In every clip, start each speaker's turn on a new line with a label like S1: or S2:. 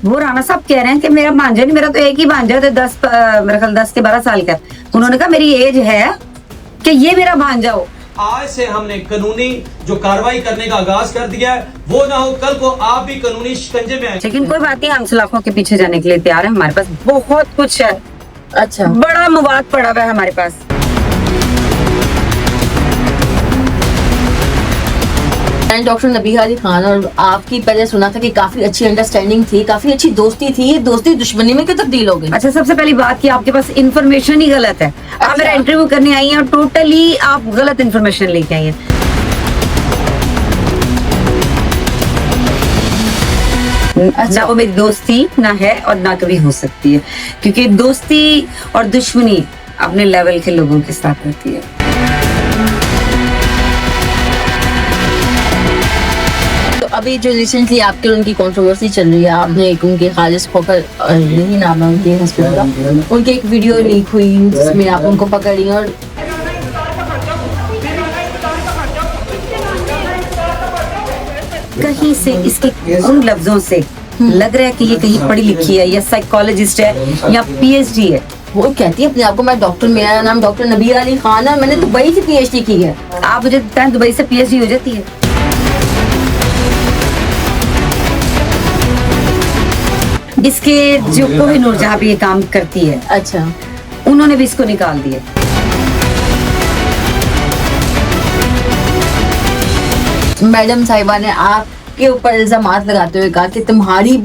S1: वो राणा साहब कह रहे हैं कि मेरा भांजा नहीं, मेरा तो एक ही भांजा है, 10 मेरा ख्याल 10 के 12 साल का। उन्होंने कहा मेरी एज है कि ये मेरा भांजा हो।
S2: आज से हमने कानूनी जो कार्रवाई करने का आगाज कर दिया है, वो ना हो कल को आप भी कानूनी शिकंजे में आए।
S1: लेकिन कोई बात नहीं, हम सलाखों के पीछे जाने के लिए तैयार है, हमारे पास बहुत कुछ है।
S3: अच्छा,
S1: बड़ा मवाद पड़ा हुआ है हमारे पास।
S3: डॉक्टर नबीहा अली खान और आपकी पहले सुना था कि काफी अच्छी अंडरस्टैंडिंग थी, काफी अच्छी दोस्ती थी, ये दोस्ती दुश्मनी में क्यों तब्दील हो गई?
S1: अच्छा, सबसे पहली बात कि आपके पास इंफॉर्मेशन ही गलत है। आप मेरा इंटरव्यू करने आई हैं और टोटली आप गलत इंफॉर्मेशन लेके आई हैं। ना वो मेरी दोस्ती ना है और ना कभी हो सकती है, क्योंकि दोस्ती और दुश्मनी अपने लेवल के लोगों के साथ होती है।
S3: तो अभी जो रिसेंटली आपके उनकी कंट्रोवर्सी चल रही है, आपने एक उनके खालिस खोकर, यही नाम है उनके हस्बैंड का, उनकी एक वीडियो लीक हुई जिसमें आप उनको पकड़ी और
S1: कहीं से इसके उन लफ्जों से लग रहा है कि ये कहीं पढ़ी लिखी है या साइकोलॉजिस्ट है या पीएचडी है।
S3: वो कहती है अपने आप को मैं डॉक्टर, मेरा नाम डॉक्टर नबीहा अली खान है, मैंने दुबई से पीएचडी की है।
S1: आप मुझे बताएं दुबई से पीएचडी हो जाती है? इसके जो कोहिनूर जहाँ पे ये काम करती है,
S3: अच्छा,
S1: उन्होंने भी इसको निकाल दिया।
S3: मैडम साहिबा ने आपके ऊपर इल्जामात लगाते हुए कहा कि तुम्हारी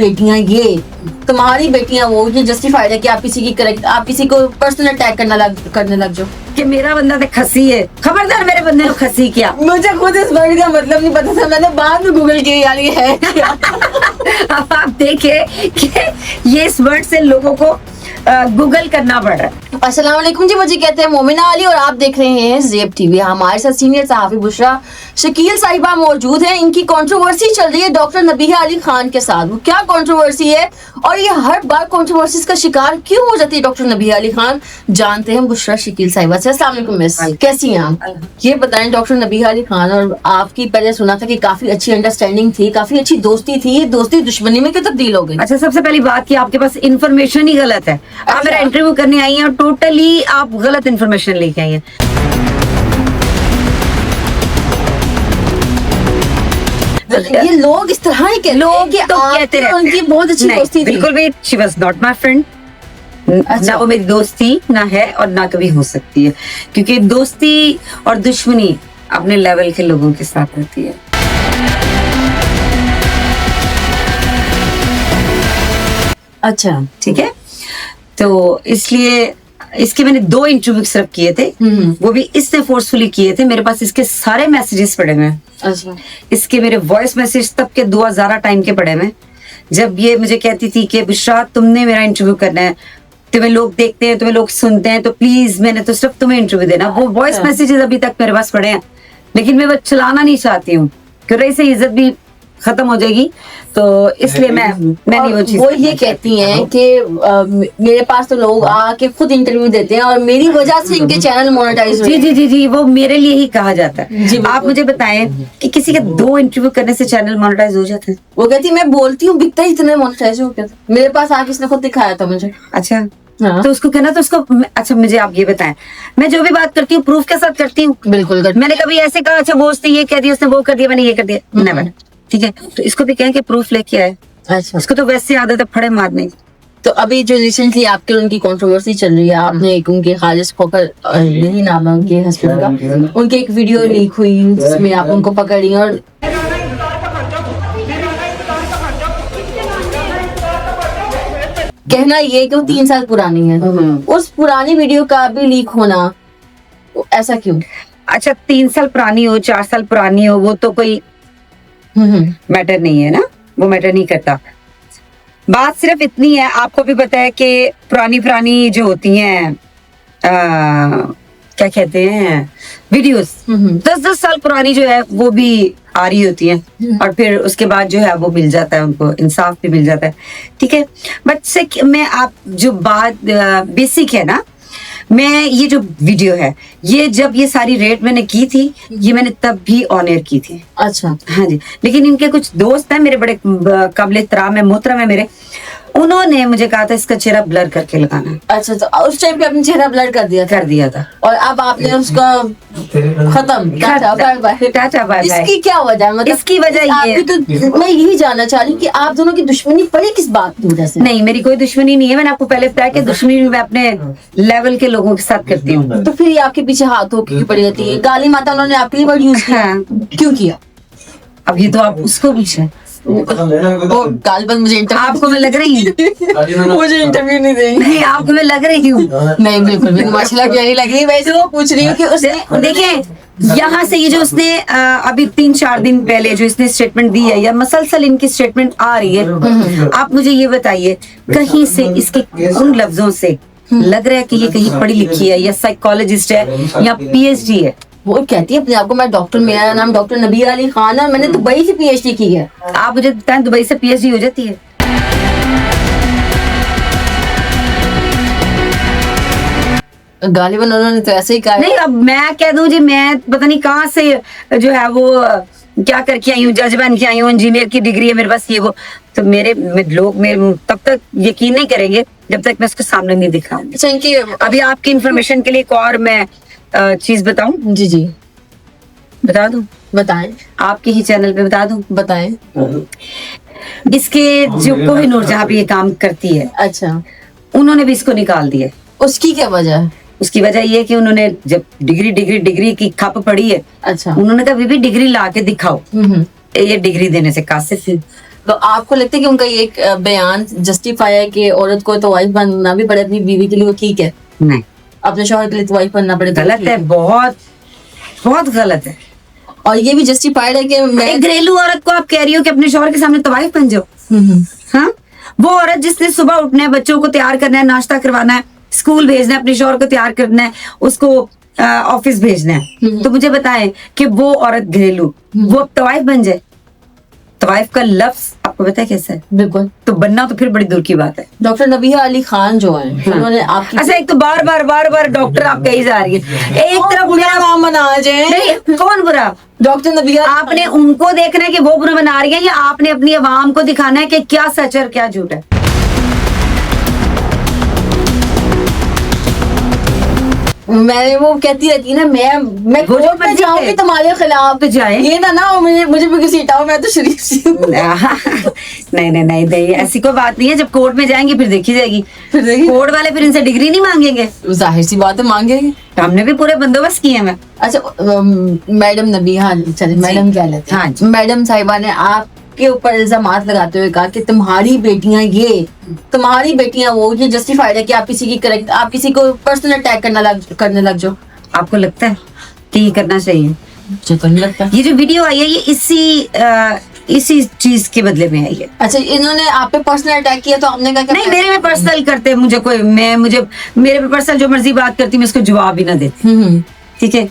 S3: बेटियां वो ये जस्टिफाइड है कि आप किसी की करेक्ट, आप किसी को पर्सनल अटैक करने लग जाओ
S1: कि मेरा बंदा तो खसी है, खबरदार मेरे बंदे ने खसी किया।
S3: मुझे खुद इस वर्ड का मतलब नहीं पता था, मैंने बाद में गूगल किया यार ये है क्या।
S1: अब आप देखे कि ये इस वर्ड से लोगों को गूगल करना पड़ रहा है।
S3: अस्सलाम वालेकुम जी, मुझे कहते हैं मोमिना अली और आप देख रहे हैं ज़ेब टीवी। हमारे साथ सीनियर सहाफ़ी बुशरा शकील साहिबा मौजूद हैं। इनकी कंट्रोवर्सी चल रही है डॉक्टर नबीहा अली खान के साथ। वो क्या कंट्रोवर्सी है और ये हर बार कंट्रोवर्सीज का शिकार क्यों हो जाती है डॉक्टर नबीहा अली खान, जानते हैं बुशरा शकील साहिबा से। अस्सलाम वालेकुम मिस, कैसी हैं आप? ये बताएं डॉक्टर नबीहा अली खान और आपकी पहले सुना था कि काफी अच्छी अंडरस्टैंडिंग थी, काफी अच्छी दोस्ती थी, ये दोस्ती दुश्मनी में क्यों तब्दील हो गई?
S1: अच्छा, सबसे पहली बात कि आपके पास इंफॉर्मेशन ही गलत है। आप मेरा इंटरव्यू करने आई हैं और टोटली आप गलत इंफॉर्मेशन लेके आई हैं।
S3: ये लोग इस तरह ही
S1: लोग तो कहते हैं
S3: उनकी बहुत अच्छी दोस्ती थी।
S1: बिल्कुल भी, she was not my friend. ना वो मेरी दोस्ती ना है और ना कभी हो सकती है, क्योंकि दोस्ती और दुश्मनी अपने लेवल के लोगों के साथ होती है।
S3: अच्छा,
S1: ठीक है, तो इसलिए इसके मैंने 2 इंटरव्यू सिर्फ किए थे, वो भी इसने फोर्सफुली किए थे। मेरे पास इसके सारे मैसेजेस पड़े हुए हैं।
S3: अच्छा,
S1: इसके मेरे वॉइस मैसेज तब के 2000 टाइम के पड़े हुए हैं, जब ये मुझे कहती थी कि बुशरा तुमने मेरा इंटरव्यू करना है, तुम्हें लोग देखते हैं, तुम्हें लोग सुनते हैं, तो प्लीज मैंने तो सिर्फ तुम्हें इंटरव्यू देना। वो वॉइस मैसेजेस अभी तक मेरे पास पड़े हैं, लेकिन मैं वो चलाना नहीं चाहती हूँ क्योंकि इससे इज्जत भी खत्म हो जाएगी, तो इसलिए मैं नहीं वो चीज।
S3: वो ये कहती हैं कि मेरे पास तो लोग आके खुद इंटरव्यू देते हैं और मेरी वजह से इनके चैनल मोनेटाइज
S1: जी जी जी जी, वो मेरे लिए ही कहा जाता है।
S3: जी,
S1: आप मुझे बताएं कि किसी के 2 इंटरव्यू करने से चैनल मोनेटाइज हो जाते हैं?
S3: वो कहती है मैं बोलती हूँ बिकता ही इतना मोनेटाइज हो गया था। मेरे पास आके इसने खुद दिखाया था मुझे।
S1: अच्छा,
S3: हाँ।
S1: तो उसको कहना, तो उसको अच्छा मुझे आप ये बताएं, मैं जो भी बात करती हूँ प्रूफ के साथ करती हूँ?
S3: बिल्कुल।
S1: मैंने कभी ऐसे कहा अच्छा वो उसने ये कह दिया, उसने वो कर दिया, मैंने ये कर दिया? नेवर। ठीक है, तो इसको भी कहें कि प्रूफ लेके आए।
S3: अच्छा,
S1: इसको तो वैसे आदत है फड़े मारने की।
S3: तो अभी जो रिसेंटली आपके उनकी कंट्रोवर्सी चल रही है, आपने एक उनके खालिस खोकर, यही नाम है उनके हस्बैंड का, उनकी एक वीडियो लीक हुई जिसमें आप उनको पकड़ी और कहना ये कि वो 3 साल पुरानी है। उस पुरानी वीडियो का भी लीक होना, ऐसा क्यों?
S1: अच्छा, 3 साल पुरानी हो, 4 साल पुरानी हो, वो तो कोई मैटर नहीं है ना, वो मैटर नहीं करता। बात सिर्फ इतनी है, आपको भी पता है कि पुरानी जो होती हैं क्या कहते हैं वीडियोस, 10-10 साल पुरानी जो है वो भी आ रही होती हैं, और फिर उसके बाद जो है वो मिल जाता है, उनको इंसाफ भी मिल जाता है। ठीक है, बट से मैं आप जो बात बेसिक है ना, मैं ये जो वीडियो है ये जब ये सारी रेट मैंने की थी, ये मैंने तब भी ऑन एयर की थी।
S3: अच्छा,
S1: हाँ जी, लेकिन इनके कुछ दोस्त हैं मेरे, बड़े काबिल एहतराम है, मोहतरम है मेरे, उन्होंने मुझे कहा था इसका चेहरा ब्लर करके लगाना है।
S3: अच्छा, तो उस टाइम पे आपने चेहरा ब्लर कर दिया था और अब आपने उसका खत्म, tata bye bye.
S1: Tata bye bye.
S3: इसकी क्या वजह है? मतलब
S1: इसकी वजह ये
S3: आपकी तो मैं यही जानना चाह रही हूँ कि आप दोनों की दुश्मनी पड़ी किस बात की वजह से?
S1: नहीं, मेरी कोई दुश्मनी नहीं है, मैंने आपको पहले बताया कि दुश्मनी मैं अपने लेवल के लोगों के साथ करती हूँ।
S3: तो फिर ये आपके पीछे हाथों की पड़ी रहती है। गाली माता उन्होंने आपके लिए वर्ड यूज किया,
S1: हाँ।
S3: क्यों किया?
S1: अब ये तो आप उसको पूछे,
S3: वो गालबन मुझे
S1: आपको मैं लग रही हूँ,
S3: मुझे इंटरव्यू नहीं देंगे।
S1: नहीं आपको मैं लग रही हूँ।
S3: नहीं बिल्कुल भी माशाल्लाह क्यों नहीं लग रही, वैसे वो पूछ रही हूँ कि उसने
S1: देखिए यहाँ से ये जो उसने अभी 3-4 दिन पहले जो इसने स्टेटमेंट दी है, या मसलसल इनकी स्टेटमेंट आ रही है, आप मुझे ये बताइए कहीं से इसके उन लफ्जों से लग रहा है कि ये कहीं पढ़ी लिखी है, या साइकोलॉजिस्ट है, या PhD है?
S3: वो कहती है अपने आप को मैं डॉक्टर, मेरा नाम डॉक्टर नबीहा अली खान है, मैंने दुबई से PhD की है।
S1: आप मुझे बताएं दुबई से PhD हो जाती है?
S3: गालिबन उन्होंने तो ऐसे ही कहा है।
S1: नहीं, अब मैं कह दूं जी, मैं पता नहीं कहाँ से जो है वो क्या करके आई हूँ, जज बन के आई हूँ, इंजीनियर की डिग्री है मेरे पास, ये वो, तो लोग मेरे तब तक यकीन नहीं करेंगे जब तक मैं उसको सामने नहीं दिखाऊंगी।
S3: अच्छा, इनकी
S1: अभी आपकी इंफॉर्मेशन के लिए एक और मैं चीज बताऊं,
S3: जी जी
S1: बता दूं,
S3: बताएं
S1: आपके ही चैनल पे बता दूं,
S3: बताएं।
S1: इसके जो कोहिनूर जहाँ पे ये काम करती है,
S3: अच्छा,
S1: उन्होंने भी इसको निकाल दिया।
S3: उसकी क्या वजह है?
S1: उसकी वजह ये है कि उन्होंने जब डिग्री की खप पड़ी है,
S3: अच्छा,
S1: उन्होंने कहा बीबी डिग्री ला के दिखाओ, ये डिग्री देने से कासिफ है।
S3: तो आपको लगता है कि उनका ये एक बयान जस्टिफाई है कि औरत को तो वाइफ बनना भी पड़े अपनी बीवी के लिए, वो ठीक है?
S1: नहीं,
S3: अपने शौहर के लिए तो वाइफ बनना पड़े,
S1: गलत है, बहुत बहुत गलत है।
S3: और ये भी जस्टिफाइड है कि मैं
S1: एक घरेलू औरत को आप कह रही हो कि अपने शौहर के सामने तवाइफ बन जाओ। हाँ, वो औरत जिसने सुबह उठना है, बच्चों को तैयार करना है, नाश्ता करवाना है, स्कूल भेजना है, अपने शौहर को तैयार करना है, उसको ऑफिस भेजना है, तो मुझे बताएं कि वो औरत घरेलू वो अब तवाइफ बन जाए? तवाइफ का लफ्ज आपको पता है कैसा है?
S3: बिल्कुल।
S1: तो बनना तो फिर बड़ी दूर की बात है।
S3: डॉक्टर नबीहा अली खान जो है, उन्होंने आपकी
S1: अच्छा, एक तो बार बार डॉक्टर आप कही जा रही है, एक तरफ
S3: बुरा
S1: मेरा
S3: नाम बना जाए।
S1: नहीं, कौन बुरा?
S3: डॉक्टर नबीहा,
S1: आपने उनको देखना है कि वो बुरा बना रही है, या आपने अपनी आवाम को दिखाना है कि क्या सच है और क्या झूठ है?
S3: मैं वो कहती रहती है ना, मैं
S1: वो जो
S3: कोर्ट में
S1: मर्जी
S3: जाऊंगी
S1: है।
S3: तुम्हारे खिलाफ,
S1: तो जाए।
S3: ये ना मुझे भी किसी हटाओ, मैं तो शरीफ सी हूँ।
S1: नहीं, ऐसी कोई बात नहीं है। जब कोर्ट में जाएंगी फिर देखी जाएगी,
S3: फिर देखिए,
S1: कोर्ट वाले फिर इनसे डिग्री नहीं मांगेंगे।
S3: जाहिर सी बात है मांगेंगे।
S1: हमने भी पूरे बंदोबस्त किए हैं।
S3: अच्छा, मैडम नबीहा, चलिए मैडम क्या लेते हैं,
S1: हाँ जी।
S3: मैडम साहिबा ने आपके ऊपर इल्जामात लगाते हुए कहा कि तुम्हारी बेटियां वो, ये जस्टिफाइड है कि आप किसी को पर्सनल अटैक करने लग जाओ?
S1: आपको लगता है कि ये करना चाहिए?
S3: मुझे तो नहीं लगता।
S1: ये जो वीडियो आई है, ये इसी चीज के बदले में आई है।
S3: अच्छा, इन्होंने आप पे पर्सनल अटैक किया तो आपने कहा
S1: नहीं, मेरे में पर्सनल करते मुझे कोई, मेरे पे पर्सनल जो मर्जी बात करती, मैं उसको जवाब ही ना देती। ठीक है,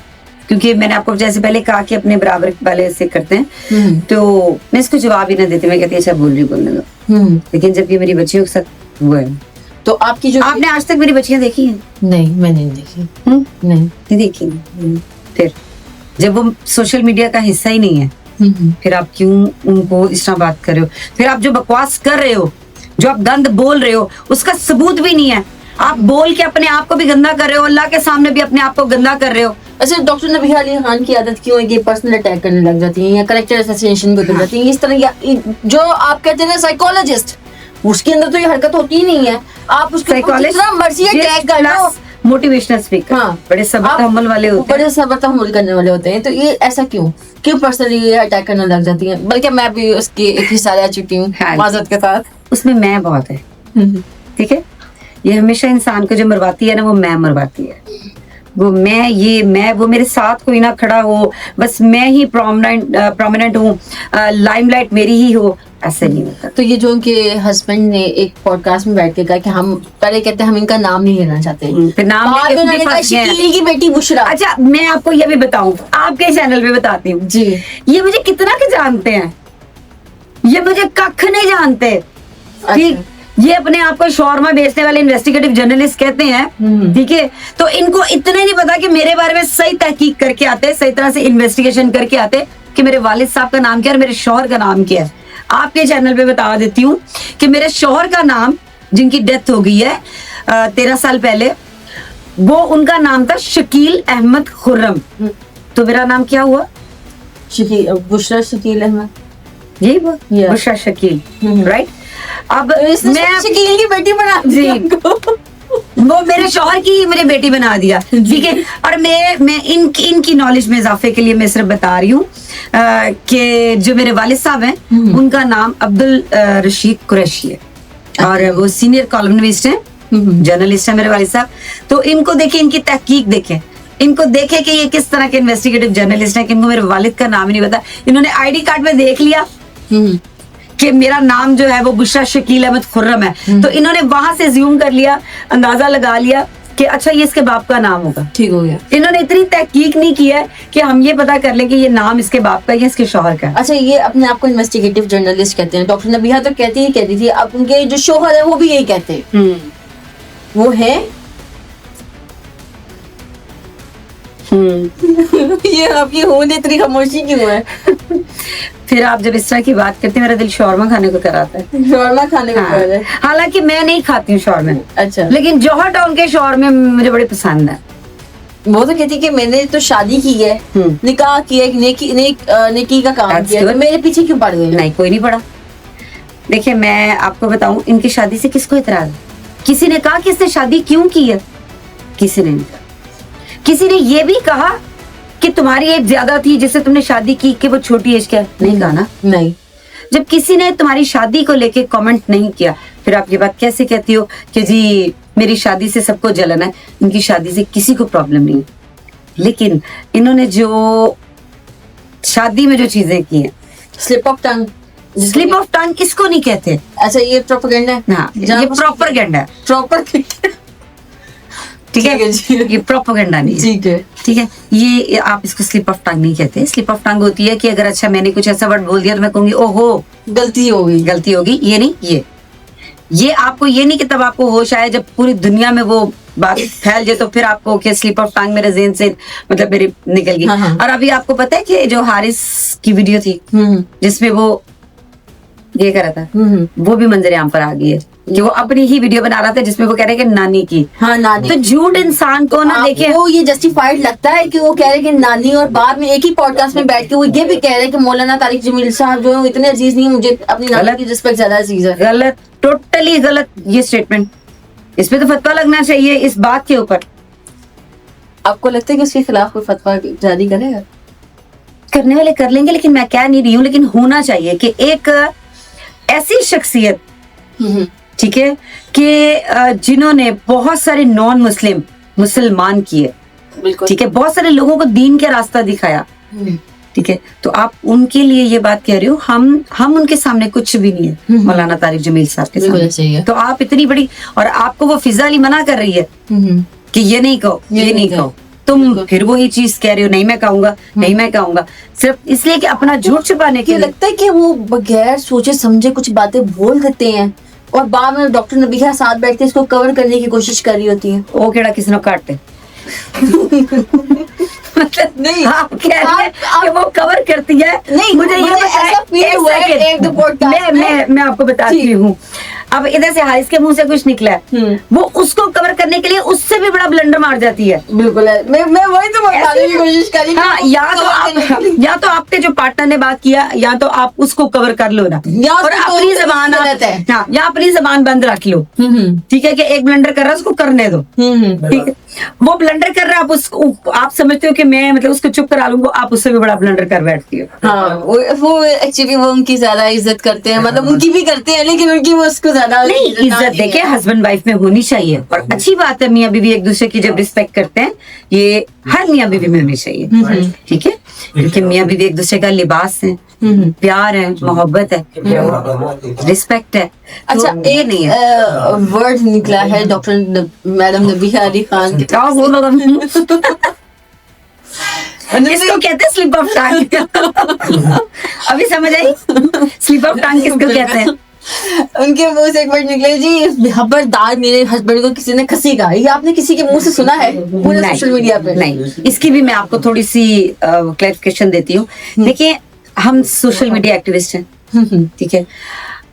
S1: क्योंकि मैंने आपको जैसे पहले कहा कि अपने बराबर वाले से करते हैं, तो मैं इसको जवाब ही ना देती। मैं कहती अच्छा बोलने दो। लेकिन जब ये मेरी बच्चियों के साथ हुआ है,
S3: तो आपकी जो
S1: आपने आज तक मेरी बच्चियां देखी हैं?
S3: नहीं, मैंने नहीं देखी।
S1: नहीं देखी। फिर जब वो सोशल मीडिया का हिस्सा ही नहीं है, फिर आप क्यों उनको इस तरह बात कर रहे हो? फिर आप जो बकवास कर रहे हो, जो आप गंद बोल रहे हो, उसका सबूत भी नहीं है। आप बोल के अपने आप को भी गंदा कर रहे हो, अल्लाह के सामने भी अपने आप को गंदा कर रहे हो।
S3: अच्छा, डॉक्टर नबीहा अली खान की आदत क्यों है कि पर्सनल अटैक करने लग जाती हैं या कैरेक्टर असैसिनेशन भी कर जाती हैं इस तरह? जो आप कहते हैं ना साइकोलॉजिस्ट, उसके अंदर तो ये हरकत होती ही नहीं है। आप उसके ऊपर जितना मर्जी अटैक कर लो,
S1: मोटिवेशनल स्पीकर,
S3: हाँ,
S1: बड़े सब्र तहम्मुल वाले होते हैं,
S3: बड़े सब्र तहम्मुल करने वाले होते हैं। तो ये ऐसा क्यों पर्सनली अटैक करने लग जाती हैं? बल्कि मैं भी उसकी एक हिस्सा रह चुकी हूँ माजरत के साथ।
S1: उसमें मैं बहुत है। ठीक है, ये हमेशा इंसान को जो मरवाती है ना, वो मैं मरवाती है। वो मेरे साथ कोई ना खड़ा हो, बस मैं ही प्रोमिनेंट हूँ, लाइमलाइट मेरी ही हो, ऐसे नहीं होता।
S3: तो ये जो उनके हस्बैंड ने एक पॉडकास्ट में बैठ के कहा कि हम पहले कहते हैं हम इनका नाम नहीं लेना चाहते,
S1: फिर नाम
S3: बाद में उन्होंने कहा शकील की बेटी बुशरा। अच्छा,
S1: मैं आपको ये भी बताऊं, आपके चैनल पे बताती हूँ
S3: जी,
S1: ये मुझे कितना के जानते हैं, ये मुझे कख नहीं जानते। ठीक, ये अपने आप को शौरमा बेचने वाले इन्वेस्टिगेटिव जर्नलिस्ट कहते हैं, ठीक है। तो इनको इतना नहीं पता कि मेरे बारे में सही तहकीक करके आते, सही तरह से इन्वेस्टिगेशन करके आते कि मेरे वालिद साहब का नाम क्या है और मेरे शौहर का नाम क्या है। आपके चैनल पे बता देती हूँ कि मेरे शौहर का नाम, जिनकी डेथ हो गई है 13 साल पहले, वो उनका नाम था शकील अहमद खुर्रम। तो मेरा नाम क्या हुआ?
S3: बुशरा शकील अहमद,
S1: यही वो
S3: Yeah.
S1: बुशरा शकील, राइट। अब
S3: इसने
S1: मैं
S3: शकील की बेटी बना दी
S1: जी।
S3: हमको।
S1: वो मेरे शौहर की मेरी बेटी बना दिया, ठीक है। और मैं इनकी नॉलेज में इजाफे के लिए मैं सिर्फ बता रही हूँ कि जो मेरे वालिद साहब हैं उनका नाम अब्दुल रशीद कुरैशी है और वो सीनियर कॉलमनिस्ट हैं, जर्नलिस्ट है मेरे वालिद साहब। तो इनको देखे, इनकी तहकीक देखे, इनको देखे कि ये किस तरह के इन्वेस्टिगेटिव जर्नलिस्ट हैं कि इनको मेरे वालिद का नाम ही नहीं पता। इन्होंने आईडी कार्ड में देख लिया कि मेरा नाम जो है वो बुशरा शकील अहमद खुर्रम है, तो इन्होंने वहां से ज्यूम कर लिया, अंदाजा लगा लिया कि अच्छा ये इसके बाप का नाम होगा।
S3: ठीक हो गया।
S1: इन्होंने इतनी तहकीक नहीं की है कि हम ये पता कर लें कि ये नाम इसके बाप का या इसके शौहर का है।
S3: अच्छा, ये अपने आप को इन्वेस्टिगेटिव जर्नलिस्ट कहते हैं। डॉक्टर नबीहा तो कहती थी, अब उनके जो शोहर है वो भी यही कहते हैं। वो है ये आपकी होने इतनी खामोशी क्यों है?
S1: फिर आप जब इस तरह की बात करते हैं मेरा दिल शौरमा खाने को कराता है।
S3: शौरमा खाने को
S1: हाँ।
S3: कर है।
S1: हालांकि मैं नहीं खाती हूँ शौरमे,
S3: अच्छा,
S1: लेकिन जौहर टाउन के शौरमे मुझे बड़े पसंद है।
S3: वो तो कहती कि मैंने तो शादी की है, निकाह किया, नेकी का काम
S1: That's
S3: किया, तो
S1: good.
S3: मेरे पीछे क्यों पड़ गई?
S1: नहीं, कोई नहीं पड़ा। देखिए मैं आपको बताऊं, इनकी शादी से किसको इतराज है? किसी ने कहा कि इसने शादी क्यों की है? किसी ने नहीं कहा। किसी ने ये भी कहा कि तुम्हारी एज ज्यादा थी जिससे तुमने शादी की कि वो छोटी एज का है? नहीं कहा ना।
S3: नहीं।
S1: जब किसी ने तुम्हारी शादी को लेके कमेंट नहीं किया, फिर आप ये बात कैसे कहती हो कि जी मेरी शादी से सबको जलन है? इनकी शादी से किसी को प्रॉब्लम नहीं है, लेकिन इन्होंने जो शादी में जो चीजें की हैं,
S3: slip of tongue.
S1: Slip of tongue किसको नहीं कहते?
S3: अच्छा, ये प्रोपेगेंडा है।
S1: हाँ, ये प्रोपेगेंडा है।
S3: प्रॉपर
S1: ठीक
S3: ठीक है जी।
S1: है, ये प्रोपेगेंडा नहीं है।
S3: ठीक है।
S1: ठीक है, ये आप इसको स्लिप ऑफ टंग नहीं कहते। स्लिप ऑफ टंग होती है कि अगर अच्छा मैंने कुछ ऐसा वर्ड बोल दिया तो मैं कहूंगी ओहो
S3: गलती हो गई।
S1: गलती होगी। ये नहीं, ये आपको ये नहीं कि तब आपको होश आए जब पूरी दुनिया में वो बात फैल जाए तो फिर आपको कि स्लिप ऑफ टंग मेरे ज़हन से मतलब मेरी निकल गई।
S3: हाँ।
S1: और अभी आपको पता है कि जो हारिस की वीडियो थी जिसमें वो ये कर रहा था, वो भी मंजर आम पर आ गई है कि वो अपनी ही वीडियो बना रहा था जिसमें वो कह रहे हैं कि नानी की।
S3: हाँ, नानी।
S1: तो झूठ इंसान को ना देखे।
S3: वो ये जस्टिफाइड लगता है कि वो कह रहे हैं कि नानी, और बाद में एक ही पॉडकास्ट में बैठ के वो ये भी कह रहे हैं कि मौलाना तारिक जमील साहब जो है वो इतने अजीज नहीं है, मुझे अपनी नानी की रिस्पेक्ट ज्यादा अजीज है।
S1: गलत, टोटली गलत ये स्टेटमेंट। इस पे तो फतवा लगना चाहिए इस बात के ऊपर।
S3: आपको लगता है कि उसके खिलाफ कोई फतवा जारी करेगा?
S1: करने वाले कर लेंगे, लेकिन मैं कह नहीं रही हूँ, लेकिन होना चाहिए कि एक ऐसी शख्सियत, ठीक है, कि जिन्होंने बहुत सारे नॉन मुस्लिम मुसलमान किए,
S3: बिल्कुल।
S1: ठीक है, बहुत सारे लोगों को दीन का रास्ता दिखाया, ठीक है, तो आप उनके लिए ये बात कह रही हो। हम उनके सामने कुछ भी नहीं है, मौलाना तारिक जमील साहब के
S3: बिल्कुल सही
S1: सामने।
S3: है।
S1: तो आप इतनी बड़ी, और आपको वो फिजा अली मना कर रही है कि ये नहीं कहो, ये नहीं कहो, तुम फिर वही चीज कह रहे हो, नहीं मैं कहूंगा, नहीं मैं कहूंगा, सिर्फ इसलिए कि अपना झूठ छुपाने के
S3: क्या
S1: लिए।
S3: लगता है कि वो बगैर सोचे समझे कुछ बातें बोल देते हैं और बाद में डॉक्टर नबीहा साथ बैठ के इसको कवर करने की कोशिश कर रही होती है?
S1: वो केड़ा किसी ने काटते मतलब
S3: नहीं,
S1: आप कह रही हैं
S3: आप-
S1: कि वो कवर करती है।
S3: नहीं,
S1: मुझे ये
S3: मुझे
S1: बताएं,
S3: ऐसा feel
S1: एक
S3: हुआ है
S1: second।
S3: एक दो podcast
S1: मैं आपको बताती
S3: ठीक।
S1: हूँ। अब इधर से हारिस के मुंह से कुछ निकला है, वो उसको कवर करने के लिए उससे भी बड़ा ब्लंडर मार जाती है।
S3: बिल्कुल है। मैं वही तो बताने की कोशिश कर रही हूँ।
S1: हाँ, या तो आपके जो पार्टनर ने बात किया, या तो आप उसको कवर कर लो ना,
S3: या
S1: और
S3: तो
S1: अपनी
S3: तो
S1: जबान
S3: गलत है।
S1: हाँ, या अपनी जबान बंद रख लो, ठीक है, कि एक ब्लंडर कर रहा है उसको करने दो, ठीक है। वो ब्लंडर कर रहा है, आप उसको, आप समझते हो कि मैं मतलब उसको चुप करा लूंगा, आप उससे भी बड़ा ब्लंडर कर बैठती हो।
S3: हाँ, वो एक्चुअली वो उनकी ज्यादा इज्जत करते हैं, मतलब उनकी भी करते हैं, लेकिन उनकी वो उसको ज्यादा
S1: नहीं, इज्जत देखे हस्बैंड वाइफ में होनी चाहिए, और अच्छी बात है मियाँ बीवी एक दूसरे की जब रिस्पेक्ट करते हैं, ये हर मियाँ बीवी में होनी चाहिए, ठीक है, क्योंकि मियाँ बीवी एक दूसरे का लिबास है, प्यार है, मोहब्बत है, रिस्पेक्ट है।
S3: अच्छा,
S1: तो ये नहीं है।
S3: एक वर्ड निकला है डॉक्टर मैडम नबीहा अली खान के।
S1: क्या बोल रहा इसको कहते हैं स्लिप ऑफ टंग। अभी समझ आई स्लिप ऑफ टंग किसको कहते हैं?
S3: उनके मुंह से एक वर्ड निकले जी, खबरदार मेरे हस्बैंड को किसी ने खसी कहा। ये आपने किसी के मुंह से सुना है पूरे सोशल मीडिया पे?
S1: नहीं, इसकी भी मैं आपको थोड़ी सी क्लैरिफिकेशन देती हूँ। देखिए, हम सोशल मीडिया एक्टिविस्ट हैं, ठीक है।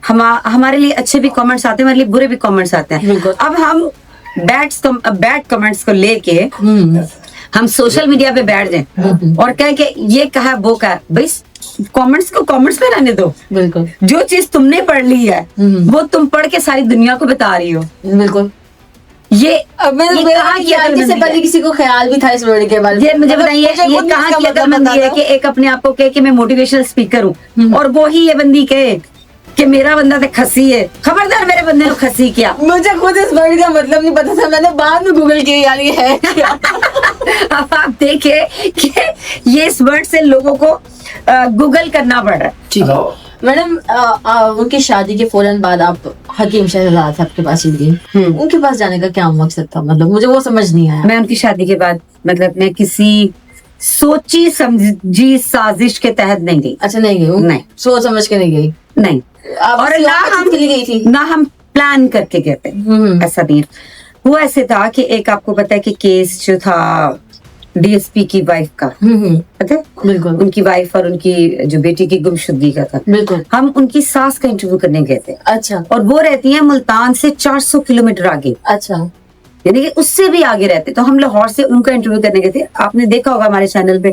S1: हमारे लिए अच्छे भी कमेंट्स आते हैं, हमारे लिए बुरे भी कमेंट्स आते हैं। अब हम बैड कमेंट्स को लेके हम सोशल मीडिया पे बैठ जाएं और कहें कि ये कहा वो कहा, भाई कमेंट्स को कमेंट्स में रहने दो।
S3: बिल्कुल,
S1: जो चीज तुमने पढ़ ली है वो तुम पढ़ के सारी दुनिया को बता रही हो।
S3: बिल्कुल।
S1: ये
S3: कहाँ की आने से पहले किसी को ख्याल भी था इस वर्ड के बारे में?
S1: ये मुझे बताइए, ये कहाँ की अकलमंदी है कि एक अपने आप को कहे कि मैं मोटिवेशनल स्पीकर हूँ और वो ही ये बंदी कहे कि मेरा बंदा तो खसी है। खबरदार मेरे बंदे ने खसी किया।
S3: मुझे खुद इस वर्ड का मतलब नहीं पता था, मैंने बाद में गूगल किया यार ये है क्या।
S1: अब आप देखें कि ये इस वर्ड से लोगों को गूगल करना पड़ रहा है।
S3: ठीक है मैडम, उनकी शादी के फौरन बाद आप हकीम शहजाद साहब के पास ही गए। उनके पास जाने का क्या मकसद था? मतलब मुझे वो समझ नहीं आया।
S1: मैं उनकी शादी के बाद मतलब मैं किसी सोची समझी साजिश के तहत नहीं गई।
S3: अच्छा, नहीं गई?
S1: नहीं,
S3: सोच समझ के नहीं गई?
S1: नहीं। और ना हम
S3: के लिए गई थी,
S1: ना हम प्लान करके गए थे। ऐसा नहीं है। वो ऐसे था कि एक आपको पता है कि केस जो था डीएसपी की वाइफ का, पता है?
S3: बिल्कुल।
S1: उनकी वाइफ और उनकी जो बेटी की गुमशुदगी का था।
S3: बिल्कुल।
S1: हम उनकी सास का इंटरव्यू करने गए थे।
S3: अच्छा। और
S1: वो रहती है मुल्तान से 400 किलोमीटर आगे।
S3: अच्छा।
S1: यानी कि उससे भी आगे रहते। तो हम लाहौर से उनका इंटरव्यू करने गए थे। आपने देखा होगा हमारे चैनल पे।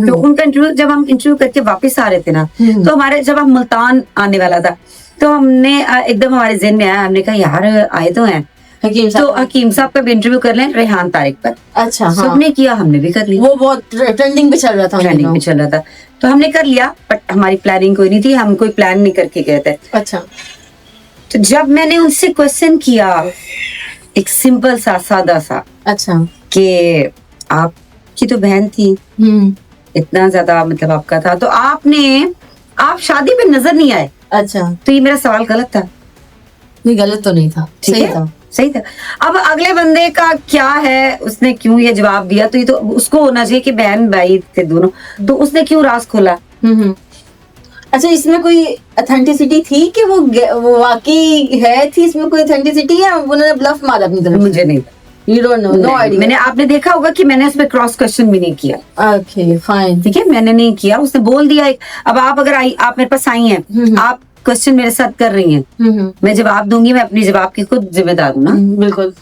S1: तो उनका इंटरव्यू जब हम इंटरव्यू करके वापस आ रहे थे ना, तो हमारे जब हम मुल्तान आने वाला था तो हमने एकदम हमारे ज़हन में आया, हमने कहा यार आए तो हैं तो हकीम साहब का भी इंटरव्यू कर लें रेहान तारिक पर।
S3: अच्छा। हाँ।
S1: सबने किया, हमने भी कर लिया।
S3: वो बहुत ट्रेंडिंग पे चल रहा था।
S1: ट्रेंडिंग पे चल रहा था तो हमने कर लिया, बट हमारी प्लानिंग कोई नहीं थी। हम कोई प्लान नहीं करके गए थे।
S3: अच्छा।
S1: तो जब मैंने उनसे क्वेश्चन किया एक सिंपल सा सादा सा,
S3: अच्छा,
S1: कि आपकी तो बहन थी, इतना ज्यादा मतलब आपका था, तो आप शादी पे नजर नहीं आए।
S3: अच्छा।
S1: तो ये मेरा सवाल गलत था?
S3: नहीं, गलत तो नहीं था, सही था।
S1: सही था। अब अगले बंदे का क्या है, उसने क्यों ये जवाब दिया, तो ये तो उसको होना चाहिए कि बहन भाई थे दोनों, तो उसने क्यों राज खोला?
S3: अच्छा, इसमें कोई ऑथेंटिसिटी थी कि वो वाकई है थी? इसमें कोई ऑथेंटिसिटी है? उन्होंने ब्लफ मारा अपनी तरफ?
S1: मुझे नहीं,
S3: you don't know? No idea.
S1: आपने देखा होगा कि मैंने उसमें क्रॉस क्वेश्चन भी नहीं किया।
S3: ओके फाइन,
S1: ठीक है, मैंने नहीं किया। उसने बोल दिया। अब आप अगर आप मेरे पास आई हैं, आप क्वेश्चन मेरे साथ कर रही हैं, मैं जवाब दूंगी, मैं अपनी जवाब की खुद जिम्मेदार हूँ ना।
S3: बिल्कुल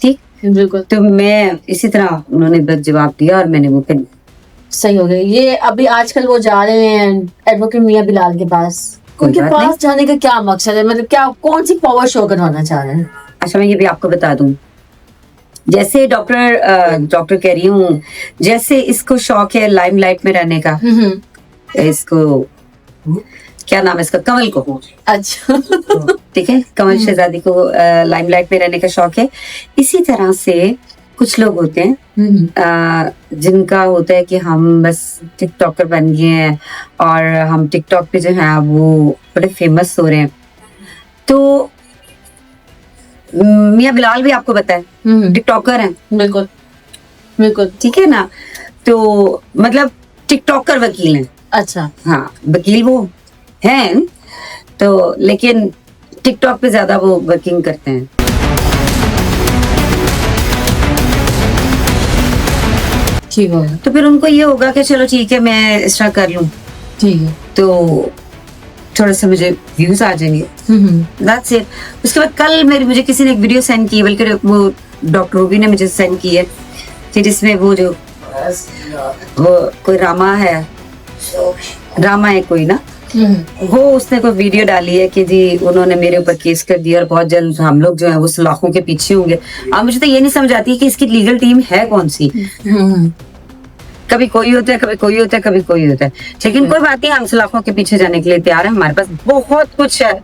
S1: ठीक,
S3: बिल्कुल।
S1: तो मैं इसी तरह उन्होंने बस जवाब दिया और मैंने वो कर।
S3: सही हो गया। ये अभी आजकल वो जा रहे हैं एडवोकेट मियां बिलाल के पास, उनके पास जाने का क्या मकसद है? मतलब क्या, कौन सी पावर शो करवाना चाह रहे हैं?
S1: अच्छा, मैं ये भी आपको बता दूं, जैसे डॉक्टर कह रही हूँ, जैसे इसको शौक है लाइमलाइट में रहने का, इसको क्या नाम है इसका, कमल को।
S3: अच्छा।
S1: ठीक है, कमल शहजादी को लाइमलाइट में रहने का शौक है। इसी तरह से कुछ लोग होते हैं जिनका होता है कि हम बस टिकटॉकर बन गए हैं और हम टिकटॉक पे जो है वो बड़े फेमस हो रहे हैं। तो मियां बिलाल भी आपको पता है टिकटॉकर हैं।
S3: बिल्कुल बिल्कुल,
S1: ठीक है ना। तो मतलब टिकटॉकर वकील हैं।
S3: अच्छा,
S1: हाँ, वकील वो हैं, तो लेकिन टिकटॉक पे ज्यादा वो वर्किंग करते हैं।
S3: ठीक होगा।
S1: तो फिर उनको ये होगा कि चलो ठीक है, मैं इस तरह कर लूं,
S3: ठीक है,
S1: तो थोड़ा सा मुझे व्यूज आ जाएंगे। That's it। उसके बाद कल मुझे किसी ने एक वीडियो सेंड की है, बल्कि वो डॉक्टर रूबी ने मुझे सेंड की है, कि जिसमें वो कोई रामा है कोई ना, वो उसने कोई वीडियो डाली है कि जी उन्होंने मेरे ऊपर केस कर दिया और बहुत जल्द हम लोग जो है वो सलाखों के पीछे होंगे। अब मुझे तो ये नहीं समझ आती कि इसकी लीगल टीम है कौन सी। कभी कोई होता है, कभी कोई होता है, कभी कोई होता है, लेकिन कोई बात नहीं, हम सलाखों के पीछे जाने के लिए तैयार है। हमारे पास बहुत कुछ है।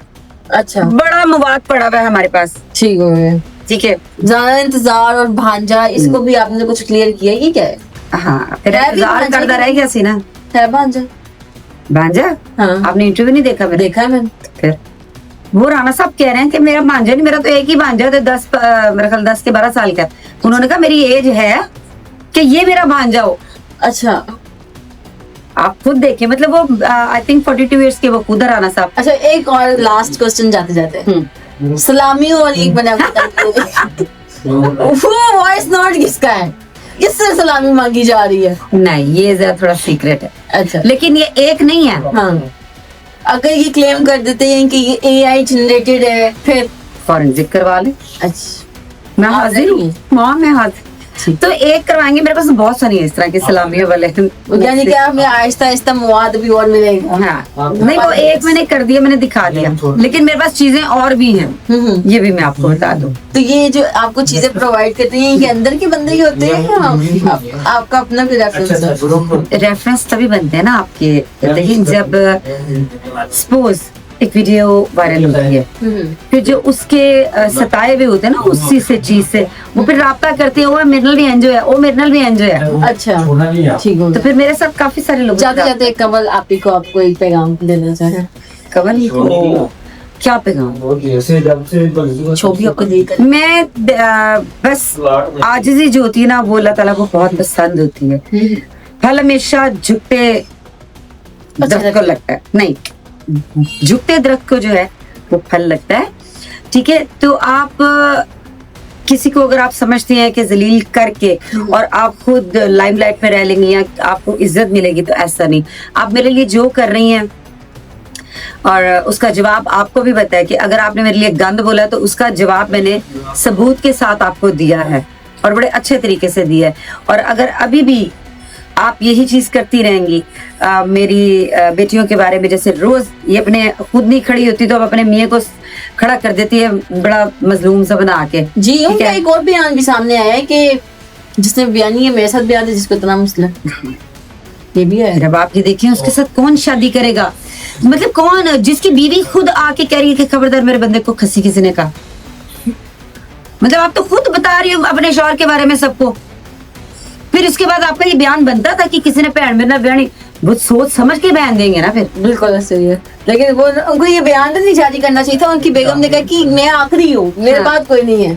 S3: अच्छा,
S1: बड़ा मवाद पड़ा हुआ है हमारे पास।
S3: ठीक है,
S1: ठीक है।
S3: ज्यादा इंतजार और भांजा, इसको भी आपने कुछ क्लियर किया? ये क्या है?
S1: हाँ, फिर इंतजार करता रह गया सी ना।
S3: है भांजा?
S1: भांजा?
S3: हाँ।
S1: आपने इंटरव्यू नहीं देखा? मैंने
S3: देखा है। मैंने
S1: फिर वो राणा साहब कह रहे हैं कि मेरा भांजा नहीं, मेरा तो एक ही भांजा है, 10 के 12 साल का। उन्होंने कहा मेरी एज है कि ये मेरा भांजा हो।
S3: अच्छा,
S1: आप खुद देखिए, मतलब वो आई थिंक 42 इयर्स के वो खुद राना साहब।
S3: अच्छा, एक और लास्ट क्वेश्चन जाते जाते, सलामी वाली एक बना वो वॉइस नोट किसका है, किससे सलामी मांगी जा रही है?
S1: नहीं, ये जरा थोड़ा सीक्रेट है।
S3: अच्छा,
S1: लेकिन ये एक नहीं है।
S3: हाँ, अगर ये क्लेम कर देते हैं कि ये AI जनरेटेड है फिर?
S1: फॉरेंसिक करवा ले,
S3: अच्छा,
S1: मैं हाजिर हूँ। हाँ, मैं हाजिर। तो एक करवाएंगे, मेरे पास बहुत सारी है इस तरह की सलामियों वाले।
S3: यानी कि हमें आहिस्ता आहिस्ता मवाद भी और मिलेगा।
S1: हाँ, नहीं वो एक मैंने कर दिया, मैंने दिखा दिया, लेकिन मेरे पास चीजें और भी हैं, ये भी मैं आपको बता दूं।
S3: तो ये जो आपको चीजें प्रोवाइड करते हैं, ये अंदर के बंदे ही होते हैं या आपका अपना भी रेफरेंस है?
S1: रेफरेंस तभी बनते हैं ना आपके, लेकिन जब सपोज एक वीडियो वायरल होती है, फिर जो उसके सताए हुए होते हैं ना उसी से चीज से, वो फिर राब्ता करते हैं, वो मेरे नाल भी एंजॉय है, वो मेरे नाल भी एंजॉय है।
S3: अच्छा, ठीक है।
S1: तो फिर मेरे साथ काफी सारे लोग
S3: जाते जाते कमल आप ही को आपको एक पैगाम देना चाहे?
S1: कमल को क्या पैगाम?
S3: छोटी आपको देकर
S1: मैं बस आजिज़ी जो होती है ना, वो अल्लाह ताला को बहुत पसंद होती है। फल हमेशा झुकते दरख्त को लगता है, नहीं, झुकते दरख्त को जो है वो फल लगता है। ठीक है, तो आप किसी को अगर आप समझती हैं कि जलील करके और आप खुद लाइमलाइट में रह लेंगी या आपको इज्जत मिलेगी, तो ऐसा नहीं। आप मेरे लिए जो कर रही हैं और उसका जवाब आपको भी पता है कि अगर आपने मेरे लिए गंद बोला तो उसका जवाब मैंने सबूत के साथ आपको दिया है और बड़े अच्छे तरीके से दिया है। और अगर अभी भी आप यही चीज करती रहेंगी मेरी बेटियों के बारे में, जैसे रोज ये अपने खुद नहीं खड़ी होती तो अब अपने मियाँ को खड़ा कर देती है बड़ा मजलूम सा बना के।
S3: जी, उनका एक और बयान भी सामने आया है कि जिसने बयानी है मेरे साथ बयान है जिसको इतना मसला ये भी है।
S1: अब आप ये देखिए उसके साथ कौन शादी करेगा, मतलब कौन, जिसकी बीवी खुद आके कह रही है कि खबरदार मेरे बंदे को खसी किसी ने कहा। मतलब आप तो खुद बता रही हो अपने शौहर के बारे में सबको, फिर उसके बाद आपका ये बयान बनता था कि किसी ने भैन मेरे ना बयानी, वो सोच समझ के बयान देंगे ना फिर।
S3: बिल्कुल सही है, लेकिन वो उनको ये बयान नहीं जारी करना चाहिए था। उनकी बेगम ने कहा कि मैं आखिरी हूँ, मेरे बाद कोई नहीं है,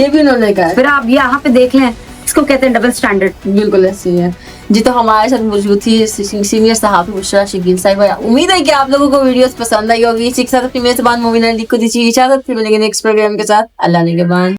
S3: ये भी उन्होंने कहा।
S1: फिर आप यहाँ पे देख लें, इसको कहते हैं डबल स्टैंडर्ड।
S3: बिल्कुल ऐसी है जी। तो हमारे साथ मौजूद थी सीनियर सहाफी बुशरा शकील साहिबा। उम्मीद है कि आप लोगों को वीडियोस पसंद आई होगी। इसी के साथ अपनी मेजबान मोमिना अली को दीजिए इजाजत, फिर मिलेंगे नेक्स्ट प्रोग्राम के साथ। अल्लाह निगहबान।